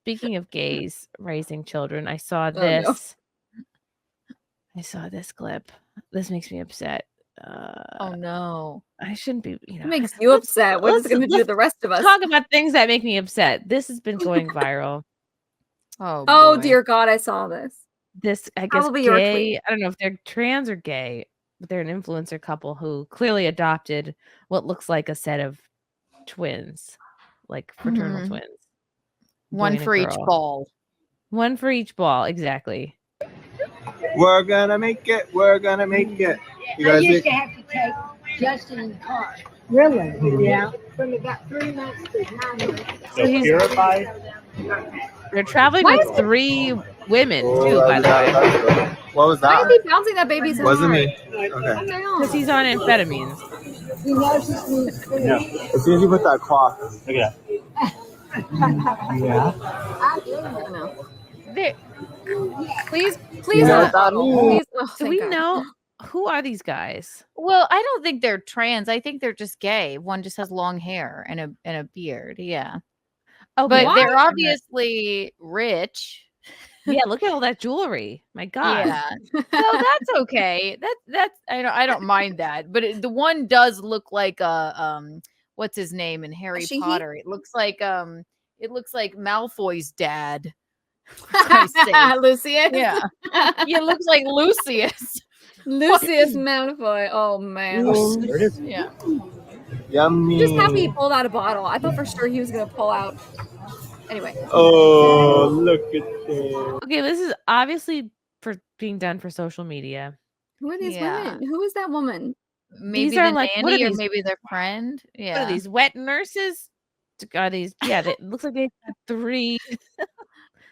speaking of gays raising children, I saw Oh, this. no. I saw this clip. This makes me upset. Oh no. I shouldn't be, It makes you upset. What is it going to do to the rest of us? Talk about things that make me upset. This has been going viral. Oh dear God, I saw this. This, I guess, Probably your gay. tweet. I don't know if they're trans or gay, but they're an influencer couple who clearly adopted what looks like a set of twins, like fraternal twins. One for each ball. One for each ball, exactly. We're gonna make it. We're gonna make it. You I guys used to have to take Justin in the car. Really? Yeah. From about 3 months to 9 months. So purified. They're traveling with 3 women too, by the way. What was that? Why is he bouncing that baby's head? Wasn't me. Okay. Because he's on amphetamines. He knows this means food. Yeah. As soon as you put that cloth, look at that. Yeah. I don't know. Please. You know what that means? Do we know who are these guys? Well, I don't think they're trans. I think they're just gay. One just has long hair and a beard. Yeah. Oh, but they're obviously rich. Yeah, look at all that jewelry. My God. Yeah. So that's okay. That's I don't mind that. But the one does look like what's his name in Harry Potter? It looks like Malfoy's dad. Lucius. Yeah. It looks like Lucius. Lucius Malfoy. Oh man. There it is. Yeah. Yummy. Just happy he pulled out a bottle. I thought for sure he was gonna pull out. Anyway. Oh, look at this. Okay, this is obviously for being done for social media. Who are these women? Who is that woman? Maybe These are the like, what nanny are or these? maybe their friend. Yeah. What are these wet nurses? Are these? Yeah, it looks like they have 3.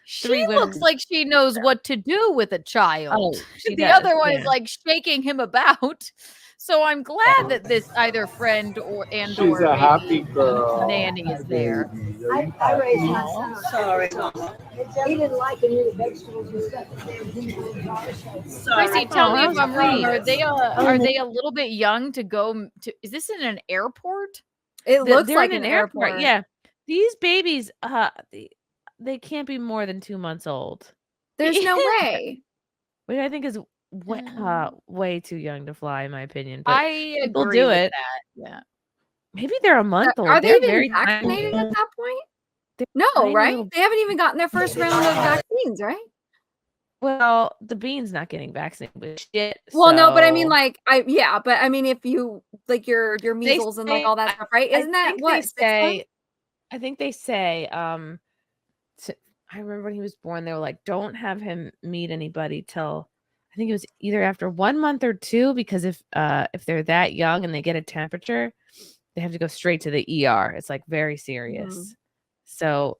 She looks like she knows what to do with a child. She The does, other one is yeah. like shaking him about. So I'm glad that this either friend or She's or a maybe happy girl. nanny is there. I raised my son. Sorry. He didn't like any of the vegetables and stuff. Chrissy, tell me if I'm wrong. Are they Oh, a little bit young to go to? Is this in an airport? It looks They're like in an airport. Yeah, these babies, they can't be more than 2 months old. There's no way. Which I think is way too young to fly, in my opinion. But I people agree do with it. that. Yeah. Maybe they're a month old. Are they They're even very vaccinated tiny. at that point? They're No, tiny right? little- They haven't even gotten their first round of vaccines, right? Well, the bean's not getting vaccinated with shit. Well, no, but I mean, so- like, but I mean, if you like your measles and like all that stuff, right? Isn't that what they say? I think they say. I remember when he was born, they were like, "Don't have him meet anybody till." I think it was either after 1 month or 2, because if they're that young and they get a temperature, they have to go straight to the ER. It's like very serious. Mhm. So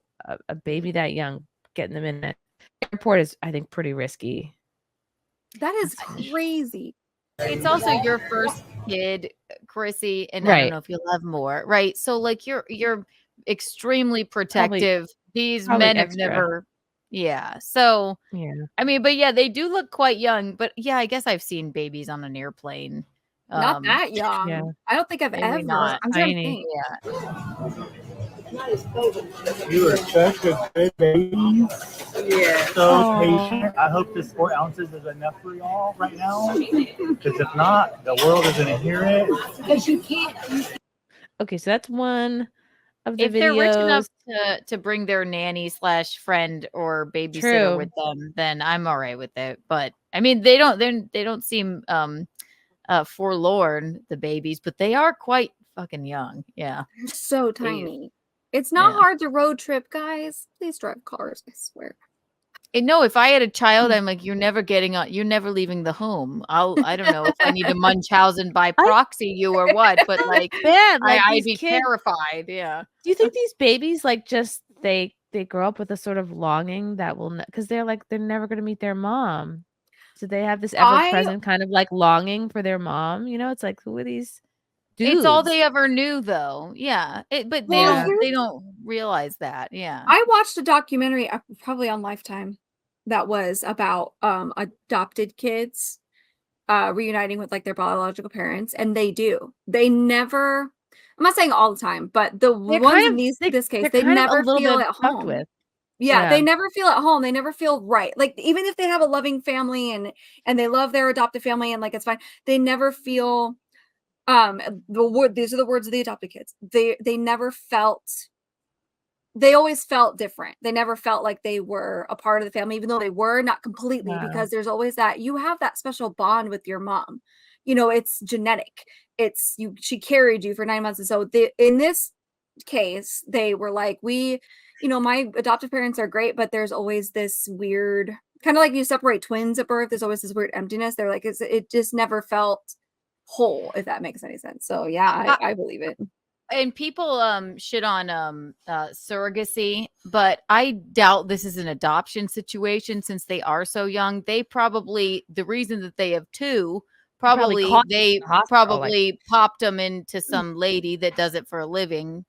a baby that young, getting them in an airport is, I think, pretty risky. That is crazy. It's also your first kid, Chrissy, and I Right. don't know if you'll have more, right? So like you're extremely protective. These probably men have extra. never, yeah. So Yeah. I mean, but yeah, they do look quite young. But yeah, I guess I've seen babies on an airplane. Not that young. yeah. I don't think I've Maybe ever. not. I'm trying to Tiny. think. Yeah. You are such a good baby. Yeah. So patient. I hope this 4 ounces is enough for y'all right now. Because if not, the world is going to hear it. Because you can't. Okay, so that's one of the If videos. they're rich enough to bring their nanny / friend or babysitter True. with them, then I'm all right with it. But I mean, they don't seem forlorn, the babies, but they are quite fucking young. Yeah. They're so tiny. It's not Yeah. hard to road trip, guys. Please drive cars. I swear. And no, if I had a child, I'm like, you're never leaving the home. I don't know if I need to Munchausen by proxy you or what, but like, bad. Like I'd these be kids, terrified. Yeah. do you think these babies like just they grow up with a sort of longing that will, because they're never going to meet their mom, so they have this ever present kind of like longing for their mom. You know, it's like, who are these dudes? It's all they ever knew, though. Yeah, but they don't realize that. Yeah. I watched a documentary, probably on Lifetime, that was about adopted kids reuniting with like their biological parents, and they never. I'm not saying all the time, but the ones in this case, they never feel at home. Yeah, they Yeah. never feel at home. They never feel right. Like even if they have a loving family and they love their adopted family and like it's fine, they never feel these are the words of the adopted kids. They never felt they always felt different. They never felt like they were a part of the family, even though they were not completely, Wow. because there's always that you have that special bond with your mom. You know, it's genetic. It's you. She carried you for 9 months, and so in this case, they were like, my adoptive parents are great, but there's always this weird kind of like you separate twins at birth. There's always this weird emptiness. They're like, it just never felt whole, if that makes any sense. So yeah, I believe it. And people shit on surrogacy, but I doubt this is an adoption situation since they are so young. They probably, the reason that they have two, Probably probably caught they in the hospital, probably popped them into some lady that does it for a living.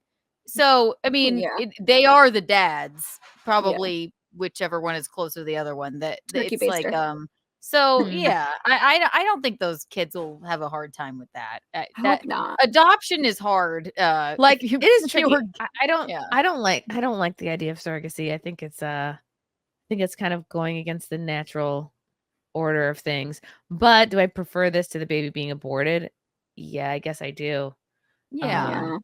So I mean, Yeah. they are the dads, probably whichever one is closer to the other one. That Turkey it's like baster. So Hmm. yeah, I don't think those kids will have a hard time with that. I That hope not. adoption is hard. Like if you- it is if you tricky. were- I don't Yeah. I don't like the idea of surrogacy. I think it's kind of going against the natural order of things. But do I prefer this to the baby being aborted? Yeah, I guess I do. Yeah. Yeah.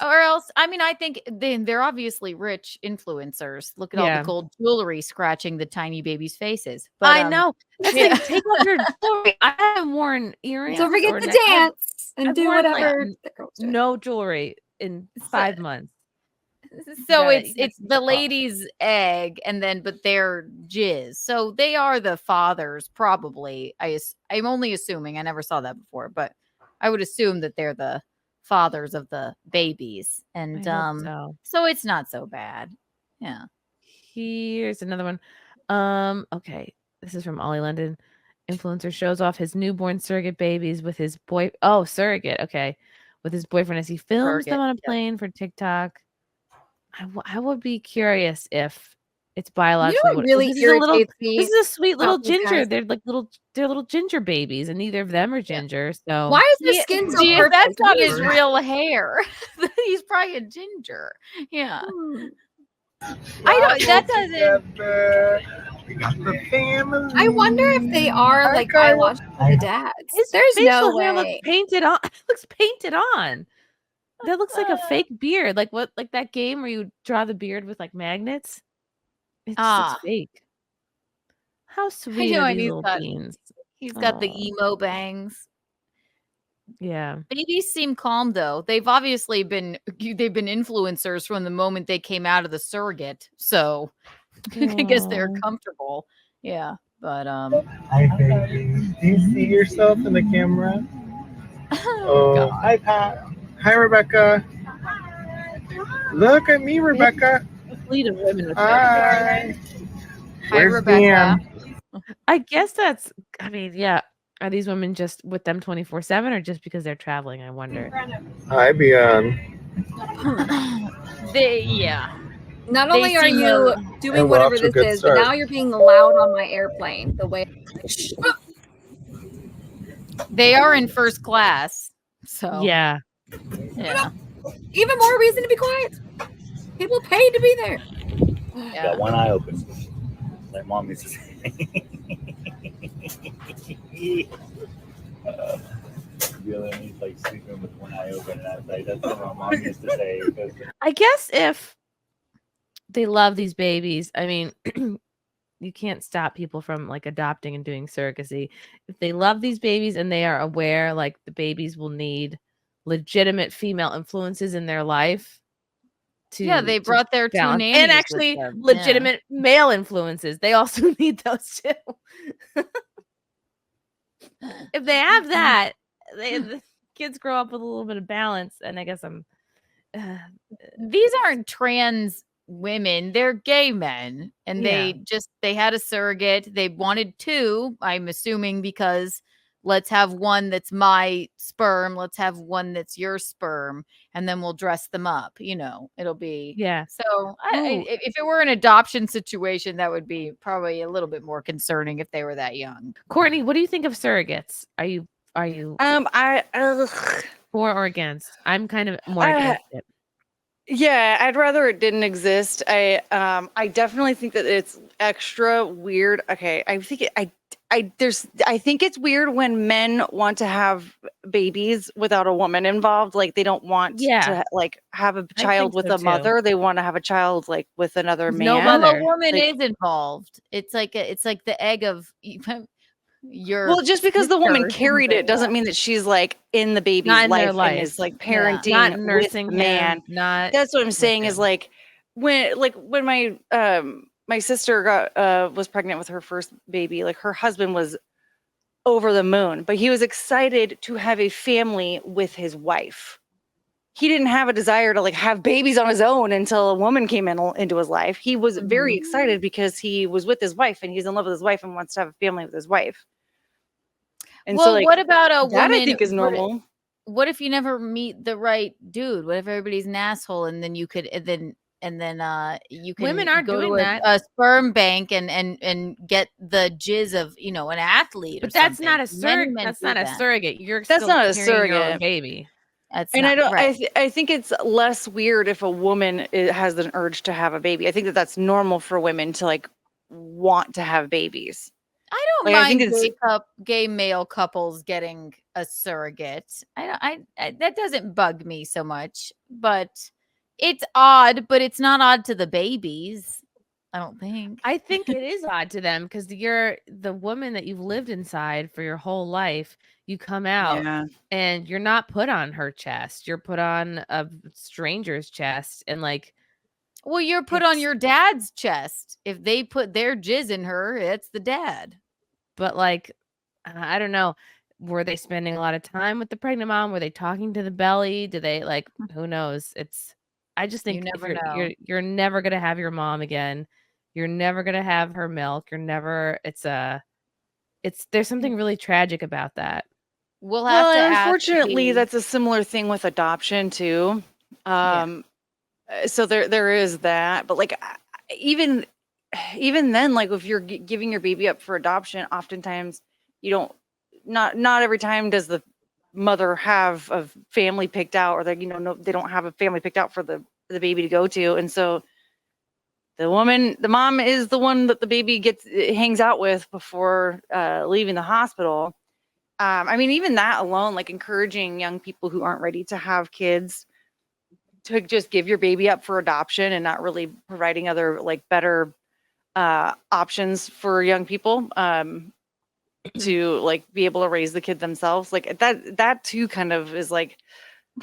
Or else, I mean, I think they're obviously rich influencers. Look at all the Yeah. gold jewelry scratching the tiny babies' faces. But I know. That's the yeah. thing. Take out your jewelry. I haven't worn earrings. Don't forget or to ne- I've- dance and I've do worn, like, whatever the girls do. no jewelry in 5 months. So gotta- it's you gotta it's keep the it up. lady's egg, and then but they're jizz. So they are the fathers, probably. I'm only assuming. I never saw that before, but I would assume that they're the fathers of the babies, and I hope so. so it's not so bad. Yeah. Here's another one. Okay. This is from Ollie London. Influencer shows off his newborn surrogate babies with his surrogate. Okay. With his boyfriend as he films them Surrogate, on a yep. plane for TikTok. I would be curious if it's You biologically know what what really this is a little irritates me this is a sweet little about those ginger. guys? They're little ginger babies, and neither of them are ginger. So Why is their Yeah, skin so gee, perfect? that's not his Weird. real hair. He's probably a ginger. Yeah. Hmm. I don't. That doesn't. Together. We got the family. I wonder if they are like Okay. biologically the dads. his There's no facial hair looks way. painted on. Looks painted on. That looks like a fake beard. Like that game where you draw the beard with like magnets? It just looks fake. How sweet know, are and these little beans? He's got the Aw. emo bangs. Yeah. Babies seem calm though. They've obviously been influencers from the moment they came out of the surrogate. So I guess they're Aw. comfortable. Yeah. But Hi, baby. Do you see yourself in the camera? Oh, hi, Pat. Hi, Rebecca. Look at me, Rebecca. Fleet of women with Hi. Hi, Where's Rebecca. Dan? I guess yeah. Are these women just with them 24/7 or just because they're traveling? I wonder. Hi, Bian. Yeah. Not They only are seem, you And doing we're whatever off to a this good is, start. but now you're being loud on my airplane. The way They are in first class. So Yeah. yeah. even more reason to be quiet. People paid to be there. Yeah. Got one eye open. Like mom used to say. Feeling like sleeping with one eye open, and I was like, that's what my mom used to say. Because I guess if they love these babies, I mean, you can't stop people from like adopting and doing surrogacy. If they love these babies and they are aware like the babies will need legitimate female influences in their life Yeah, they to brought their two balance. nannies And with actually them. Yeah. legitimate male influences. They also need those too. If they have that, the kids grow up with a little bit of balance. And I guess These aren't trans women, they're gay men, and Yeah. they had a surrogate. They wanted two, I'm assuming, because let's have one that's my sperm, let's have one that's your sperm, and then we'll dress them up, it'll be Yeah. so Ooh. if it were an adoption situation, that would be probably a little bit more concerning if they were that young. Courtney, what do you think of surrogates? Are you I for or against? I'm kind of more Uh, against it. Yeah, I'd rather it didn't exist. I definitely think that it's extra weird. Okay, I think it's weird when men want to have babies without a woman involved. Like they don't want Yeah, to like have a I child think with so a too. mother. They want to have a child like with another With no man. Well, a mother. woman Like, is involved. It's like the egg of your well, just because the sister woman or something carried it like doesn't that. mean that she's like in the baby's Not in their life and life. is like Yeah. Not parenting with nursing the man. him, not That's what I'm with saying is him. like when my sister got was pregnant with her first baby, like her husband was over the moon, but he was excited to have a family with his wife. He didn't have a desire to like have babies on his own until a woman came into his life. He was very Mhm. excited because he was with his wife and he's in love with his wife and wants to have a family with his wife. And so Well, like what about a that I woman? think is normal. What if you never meet the right dude? What if everybody's an asshole and then you could you can Women aren't go doing to that. a sperm bank and get the jizz of an athlete or But that's something. not a Many surrogate. men That's do not a that. surrogate. You're That's still not a carrying your own surrogate. baby. That's And not I don't. right. I think it's less weird if a woman has an urge to have a baby. I think that that's normal for women to like want to have babies. I don't Like I think mind it's gay male couples getting a surrogate. I that doesn't bug me so much, but it's odd, but it's not odd to the babies. I don't think. I think it is odd to them because you're the woman that you've lived inside for your whole life. You come out yeah. and you're not put on her chest. You're put on a stranger's chest. And like, Well, you're put on it's, your dad's chest. If they put their jizz in her, it's the dad. but like, I don't know. Were they spending a lot of time with the pregnant mom? Were they talking to the belly? Do they like, who knows? I just You think if never you're, know. you're never going to have your mom again. You're never going to have her milk. There's something really tragic about that. We'll have Well, to and ask unfortunately, the that's a similar thing with adoption too. Yeah. So there is that, but like even even then, like if you're giving your baby up for adoption, oftentimes you don't not every time does the mother have a family picked out, or they no they don't have a family picked out for the baby to go to, and so the mom is the one that the baby hangs out with before leaving the hospital. I mean, even that alone, like encouraging young people who aren't ready to have kids to just give your baby up for adoption and not really providing other like better options for young people to like be able to raise the kid themselves. Like that too kind of is like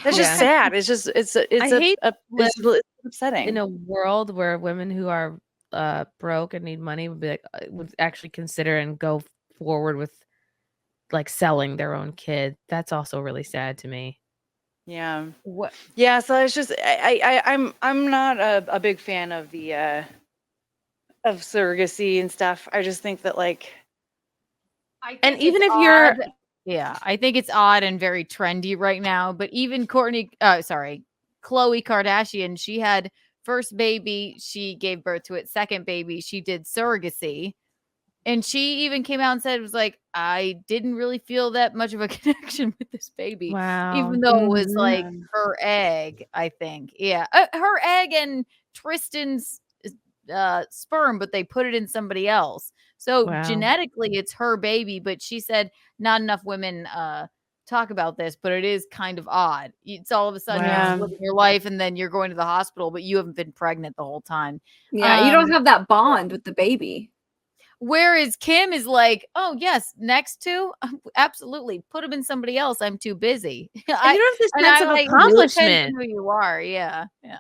that's just Yeah. sad. It's just I hate to live it's upsetting. in a world where women who are broke and need money would be like would actually consider and go forward with like selling their own kid. That's also really sad to me. Yeah. what Yeah, so it's just I'm not a big fan of the of surrogacy and stuff. I just think that like And even if you're odd. Yeah, I think it's odd and very trendy right now. But even Khloe Kardashian, she had first baby, she gave birth to it. Second baby, she did surrogacy. And she even came out and said it was like, I didn't really feel that much of a connection with this baby, wow. even though it was Mhm. like her egg, I think. Yeah. Her egg and Tristan's sperm, but they put it in somebody else. So Wow. genetically, it's her baby. But she said not enough women talk about this, but it is kind of odd. It's all of a sudden you're Yeah. just living your life and then you're going to the hospital, but you haven't been pregnant the whole time. Yeah, you don't have that bond with the baby. Whereas Kim is like, oh yes, next two, absolutely, put him in somebody else. I'm too busy. And you don't have this sense of It depends accomplishment. on who you are. Yeah, yeah.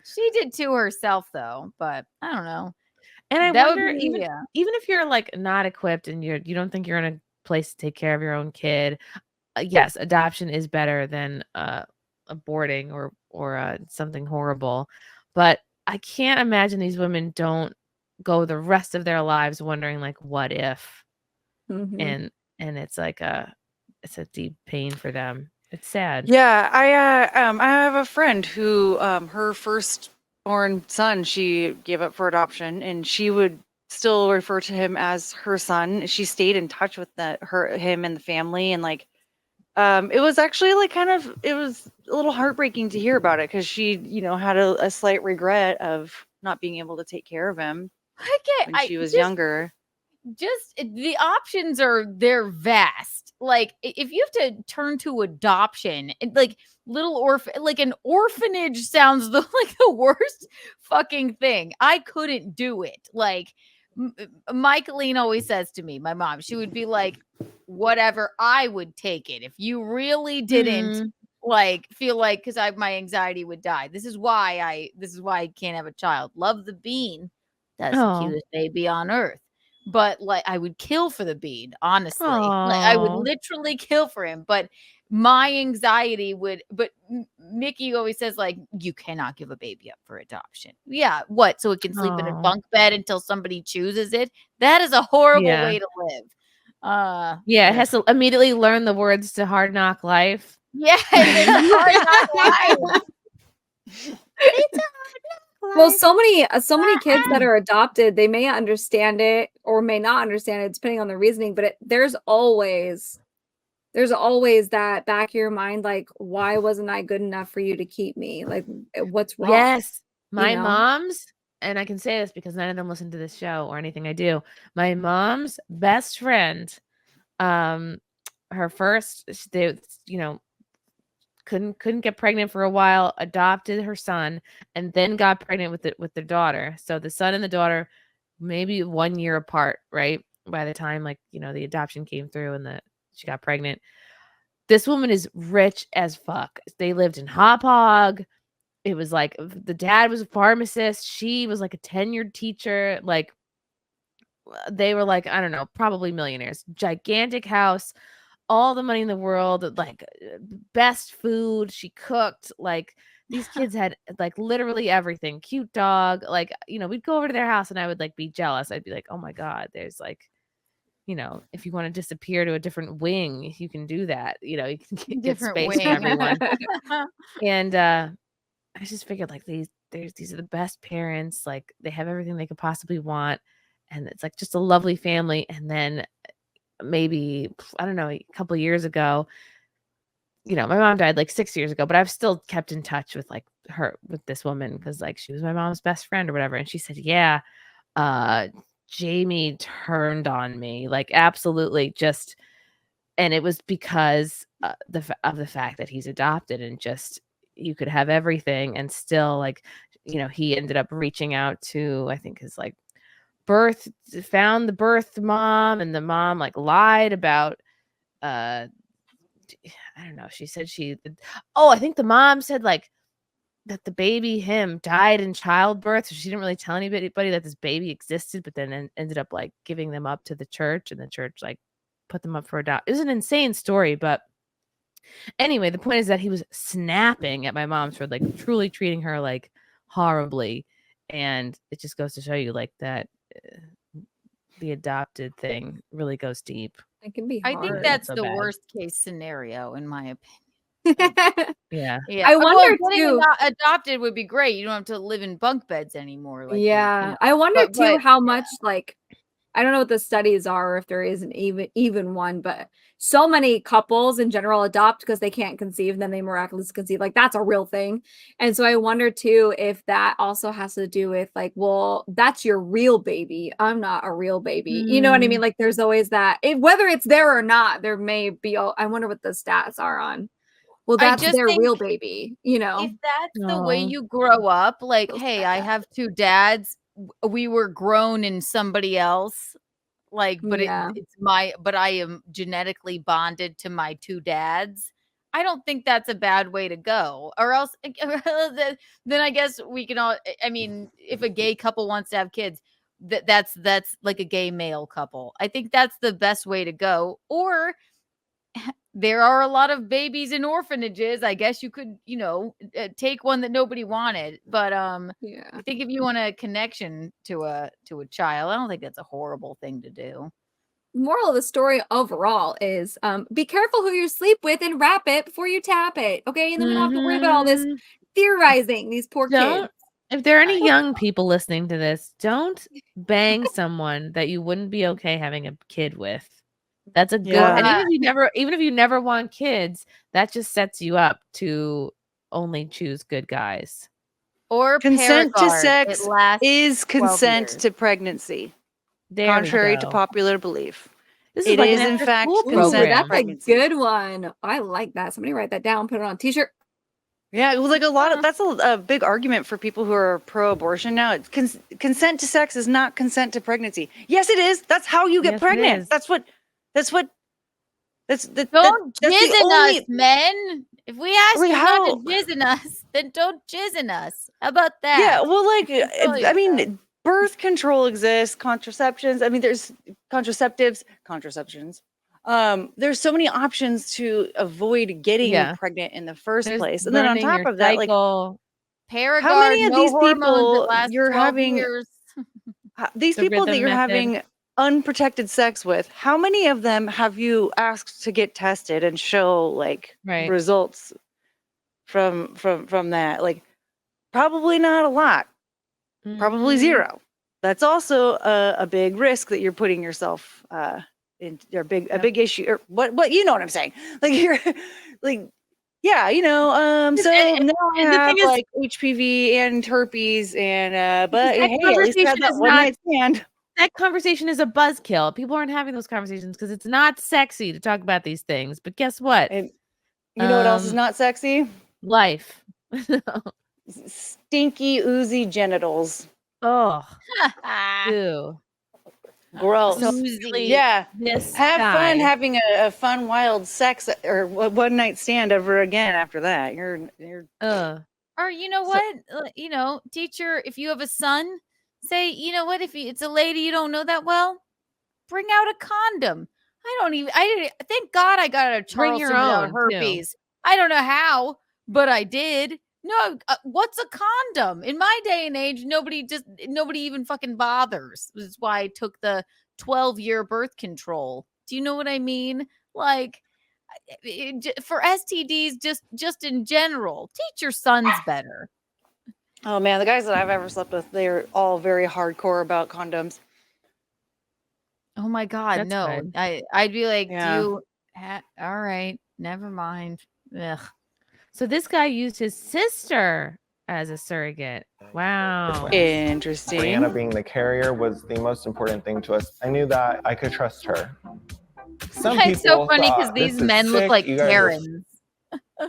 She did to herself though, but I don't know. And I That would wonder, be even if you're like not equipped and you don't think you're in a place to take care of your own kid, yes, adoption is better than aborting or something horrible. But I can't imagine these women don't go the rest of their lives wondering like, what if? Mhm. And it's like it's a deep pain for them. It's sad. Yeah, I have a friend who her firstborn son she gave up for adoption, and she would still refer to him as her son. She stayed in touch with him and the family, and like It was actually like it was a little heartbreaking to hear about it because she, had a slight regret of not being able to take care of him when she was younger. Just the options they're vast. Like if you have to turn to adoption, like like an orphanage sounds like the worst fucking thing. I couldn't do it. Like Michaeline always says to me, my mom, she would be like, whatever, I would take it if you really didn't like feel like, because my anxiety would die. This is why I can't have a child. Love the bean. That's the cutest baby on earth. But like I would kill for the bean, honestly. Like I would literally kill for him. But my anxiety would. But Mickey always says like you cannot give a baby up for adoption. Yeah, what? So it can sleep in a bunk bed until somebody chooses it. That is a horrible way to live. It has to immediately learn the words to Hard Knock Life. Yeah, Hard Knock Life. It's a well, so many kids that are adopted, they may understand it or may not understand it depending on the reasoning, but there's always that back of your mind, like, why wasn't I good enough for you to keep me? Like, what's wrong? Yes, my mom's, and I can say this because none of them listen to this show or anything I do. My mom's best friend, her first, they, couldn't get pregnant for a while, adopted her son, and then got pregnant with their daughter. So the son and the daughter, maybe 1 year apart, right? By the time the adoption came through and she got pregnant. This woman is rich as fuck. They lived in Hop Hog. It was like the dad was a pharmacist. She was like a tenured teacher. Like they were like, I don't know, probably millionaires. Gigantic house. All the money in the world, like best food. She cooked. Like these kids had like literally everything. Cute dog. Like, we'd go over to their house and I would like be jealous. I'd be like, oh my God, there's like, if you want to disappear to a different wing, you can do that. You can get space for everyone. And I just figured like these are the best parents. Like they have everything they could possibly want. And it's like just a lovely family. And then maybe, I don't know, a couple of years ago, my mom died like 6 years ago, but I've still kept in touch with like with this woman because like she was my mom's best friend or whatever. And she said, yeah, Jamie turned on me, like absolutely just, and it was because of the fact that he's adopted and just you could have everything and still like, he ended up reaching out to, I think his like found the birth mom, and the mom like lied about I don't know, she said I think the mom said like that the baby died in childbirth, so she didn't really tell anybody that this baby existed, but then ended up like giving them up to the church, and the church like put them up for adoption. It was an insane story, but anyway, the point is that he was snapping at my mom for like truly treating her like horribly, and it just goes to show you like that the adopted thing really goes deep. It can be hard. I think that's the worst case scenario, in my opinion. Yeah. I wonder too. Adopted would be great. You don't have to live in bunk beds anymore. Like I wonder too how much like, I don't know what the studies are, or if there is an even one, but so many couples in general adopt because they can't conceive and then they miraculously conceive. Like that's a real thing. And so I wonder too if that also has to do with like, well, that's your real baby. I'm not a real baby. You know what I mean? Like there's always that, whether it's there or not, there may be, I wonder what the stats are on. Well, that's their real baby, If that's the way you grow up, like, hey, I have two dads. We were grown in somebody else, like, but but I am genetically bonded to my two dads. I don't think that's a bad way to go. Or else, then I guess we can all. I mean, if a gay couple wants to have kids, that's like a gay male couple. I think that's the best way to go. Or there are a lot of babies in orphanages. I guess you could, take one that nobody wanted. But I think if you want a connection to a child, I don't think that's a horrible thing to do. Moral of the story overall is be careful who you sleep with and wrap it before you tap it. Okay. And then we don't have to worry about all this theorizing, these poor kids. If there are any young people listening to this, don't bang someone that you wouldn't be okay having a kid with. That's a good. Yeah. And even if you never want kids, that just sets you up to only choose good guys. Or Consent to Paragard. sex It lasts is 12 consent years. to pregnancy, There contrary we to go. popular belief. This It like is an in fact after-school Ooh, consent to that's a pregnancy. good one. I like that. Somebody write that down. Put it on a t-shirt. Yeah, well, like a lot of that's a big argument for people who are pro-abortion now. It's consent to sex is not consent to pregnancy. Yes, it is. That's how you get Yes, it pregnant. is. That's the Don't that's jizz the in only us, men. If we ask Like, you not how- to jizz in us, then don't jizz in us. How about that? Yeah, well, like Control I mean, yourself. birth control exists, contraceptions. I mean, there's contraceptives. There's so many options to avoid getting Yeah. pregnant in the first There's place. And then on learning top your of that, like cycle, Paragard, how many of no these hormones people that last you're 12 having years. these The people that rhythm you're method. having unprotected sex with, how many of them have you asked to get tested and show like Right. results from that? Like probably not a lot. Probably Mhm. zero. That's also a big risk that you're putting yourself in, or a big issue, or what you know what I'm saying. Like you're like, yeah, you know. So and now I the have thing is- like HPV and herpes, and but that hey, at least I had conversation that is one not- night stand. That conversation is a buzzkill. People aren't having those conversations because it's not sexy to talk about these things. But guess what? And you know what else is not sexy? Life. Stinky, oozy genitals. Oh, ew. Gross. So Oozy. really, Yeah. this Have fun guy- having a fun, wild sex or one night stand ever again after that. You're Or you know So- what? You know, teacher, if you have a son, say, you know what? If it's a lady you don't know that well, bring out a condom. Thank God I got a Bring your Charleston without own, too. herpes. I don't know how, but I did. No, what's a condom? In my day and age, nobody even fucking bothers. This is why I took the 12-year birth control. Do you know what I mean? Like, for STDs, just in general, teach your sons better. oh man, the guys that I've ever slept with, they're all very hardcore about condoms. Oh my God, That's no! good. I'd be like, Yeah. do you? All right, never mind. Ugh. So this guy used his sister as a surrogate. Wow. Interesting. Brianna being the carrier was the most important thing to us. I knew that I could trust her. Some It's so people funny because thought, these "This is men look sick. like You guys are Karens.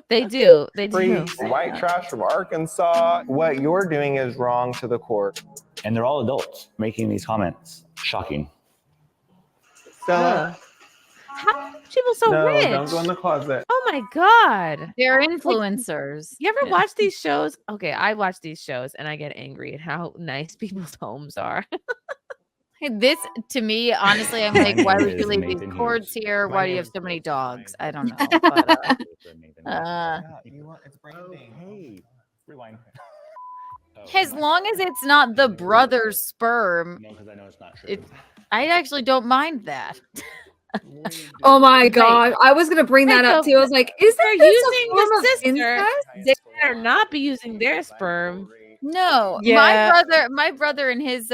They do. They do. freaks, white trash from Arkansas. What you're doing is wrong to the core." And they're all adults making these comments. Shocking. Stella, How are people so no, rich? don't go in the closet. Oh my God. They're influencers. You ever Yeah. watch these shows? Okay, I watch these shows and I get angry at how nice people's homes are. Hey, this to me, honestly, I'm My like, why name would you is leave these Nathan cords Hughes. here? My Why do you name have is so many Chris. dogs? I don't know. But Yeah, you want, it's branding. Hey, rewind. as long as it's not the brother's sperm, No, because I know it's not true. I actually don't mind that. Oh my God. I was going to bring that Right, up so too. I was like, is for that this using a form the of sister, incest? they better not be using their sperm. No, Yeah. my brother and his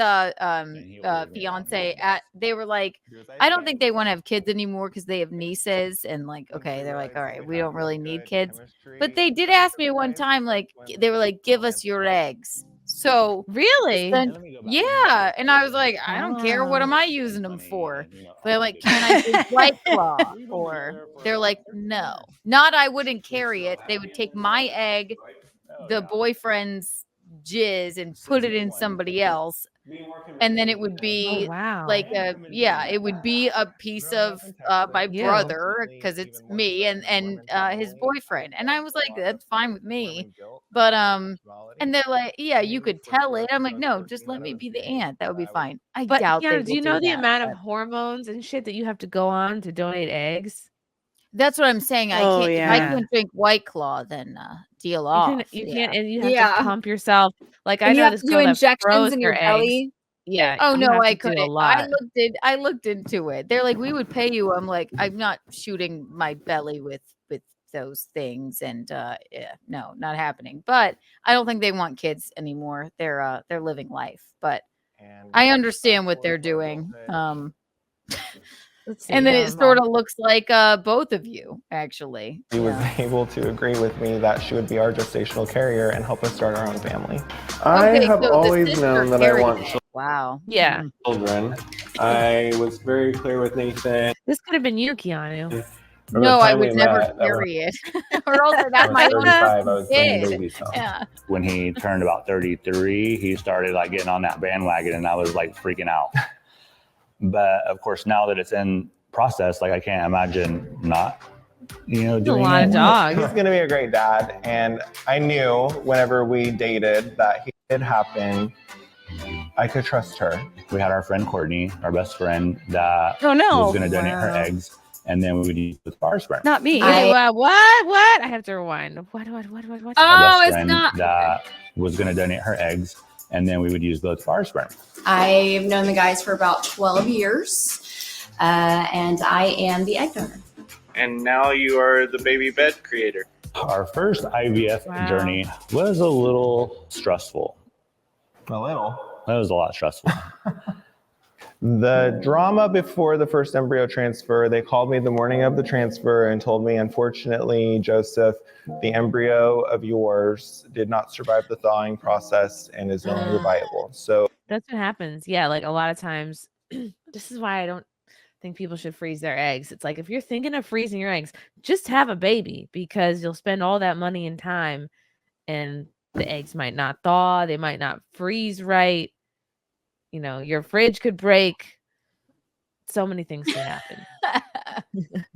fiance they were like, I don't think they want to have kids anymore because they have nieces and like, okay, they're like, all right, we don't really need kids. But they did ask me one time, like, they were like, give us your eggs. So Really? then, yeah, and I was like, I don't care. What am I using them for? They're like, can I do White Claw? Or they're like, no, not I wouldn't carry it. They would take my egg, the boyfriend's jizz, and put it in somebody else, and then it would Oh, be wow. like it would be a piece of my Ew. brother because it's me and his boyfriend, and I was like, that's fine with me, but and they're like, yeah, you could tell it. I'm like, no, just let me be the aunt. That would be fine. I But doubt they Keanu, will do you know the that, amount of but hormones and shit that you have to go on to donate eggs? that's what I'm saying. I Oh, can't. If I yeah. can't drink White Claw, then deal You off. can, you can't, and you have Yeah. to pump yourself. Like I And you know have this to do girl that injections froze in her your eggs. belly. Yeah. Oh you no, have I to do a couldn't. lot. I looked into it. They're like, we would pay you. I'm like, I'm not shooting my belly with those things, and yeah, no, not happening. But I don't think they want kids anymore. They're living life. But I understand what they're doing. Let's see. And then how it involved- sort of looks like both of you, actually. She was able to agree with me that she would be our gestational carrier and help us start our own family. I Okay, have so the always sister known that I carried want it. Wow. Yeah. children. I was very clear with Nathan. This could have been you, Keanu. From No, the I time we would never met, that was- carry it. Or else I'd I have was my own 35. I was bringing kid. babies home. Yeah. When he turned about 33, he started like getting on that bandwagon, and I was like freaking out. But of course, now that it's in process, like I can't imagine not, There's a doing lot it. of dogs. He's going to be a great dad. And I knew whenever we dated that he did happen, I could trust her. We had our friend Courtney, our best friend, that Oh no. was going to donate her eggs, and then we would use the our sperm. Not me. Wait, what? I have to rewind. What? Our Oh, best it's friend not. that was going to donate her eggs, and then we would use both of our sperm. I've known the guys for about 12 years, and I am the egg donor. And now you are the baby bed creator. Our first IVF Wow. journey was a little stressful. A little. That was a lot stressful. The drama before the first embryo transfer, they called me the morning of the transfer and told me, unfortunately, Joseph, the embryo of yours did not survive the thawing process and is no longer viable. So That's what happens. Yeah, like a lot of times. This is why I don't think people should freeze their eggs. It's like if you're thinking of freezing your eggs, just have a baby because you'll spend all that money and time and the eggs might not thaw, they might not freeze right. Your fridge could break. So many things can happen.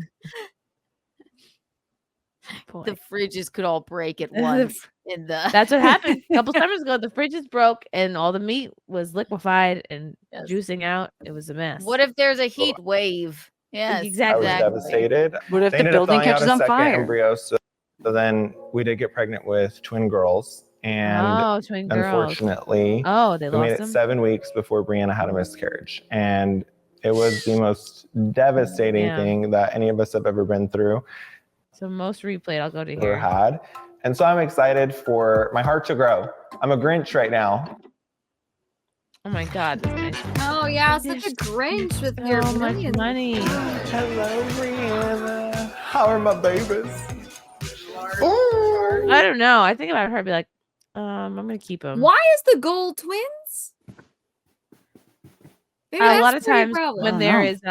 Boy. The fridges could all break at The once. In the That's what happened a couple summers ago. The fridges broke and all the meat was liquefied and Yes. juicing out. It was a mess. What if there's a heat wave? Yes, I Exactly. was devastated. What if They the ended up building thawing out catches a on second fire? embryo, so then we did get pregnant with twin girls. And twin girls. unfortunately, Oh, they we made lost it them. 7 weeks before Brianna had a miscarriage. And it was the most devastating Yeah. thing that any of us have ever been through, So most replayed. I'll go to ever here. had. And so I'm excited for my heart to grow. I'm a Grinch right now. Oh my God, that's nice. Oh yeah, such a Grinch with your So much millions. money. Hello, Brianna. How are my babies? I don't know. I think about her, I'd be like, I'm gonna keep them. Why is the goal twins? Maybe A that's lot of pretty times problem. when don't there know. is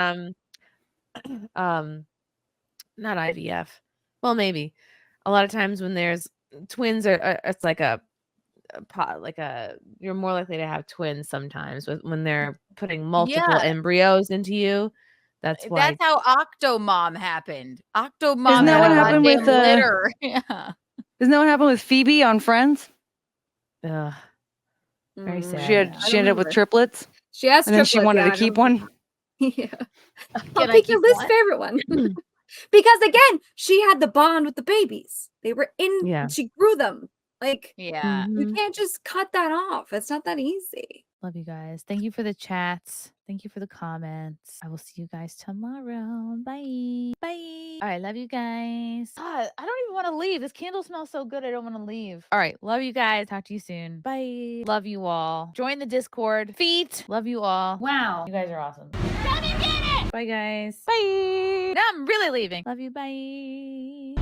not IVF. Well, maybe. A lot of times when there's twins are it's like a pot, like you're more likely to have twins sometimes when they're putting multiple Yeah. embryos into you. That's why. That's how Octomom happened. Octomom Isn't that had what a happened goddamn with, litter. Yeah. Isn't that what happened with Phoebe on Friends? Ugh, very Mm. sad. She I ended up with remember. triplets, She has and then she triplets, wanted yeah, to I keep remember. one. Yeah. Can I'll I pick your keep least one? favorite one. Because again, she had the bond with the babies. They were in, Yeah. she grew them. Like, Yeah. you Mhm. can't just cut that off. It's not that easy. Love you guys. Thank you for the chats. Thank you for the comments. I will see you guys tomorrow. Bye. Bye. All right. Love you guys. God, I don't even want to leave. This candle smells so good. I don't want to leave. All right. Love you guys. Talk to you soon. Bye. Love you all. Join the Discord. Feet. Love you all. Wow. You guys are awesome. Bye, guys. Bye. Now I'm really leaving. Love you. Bye.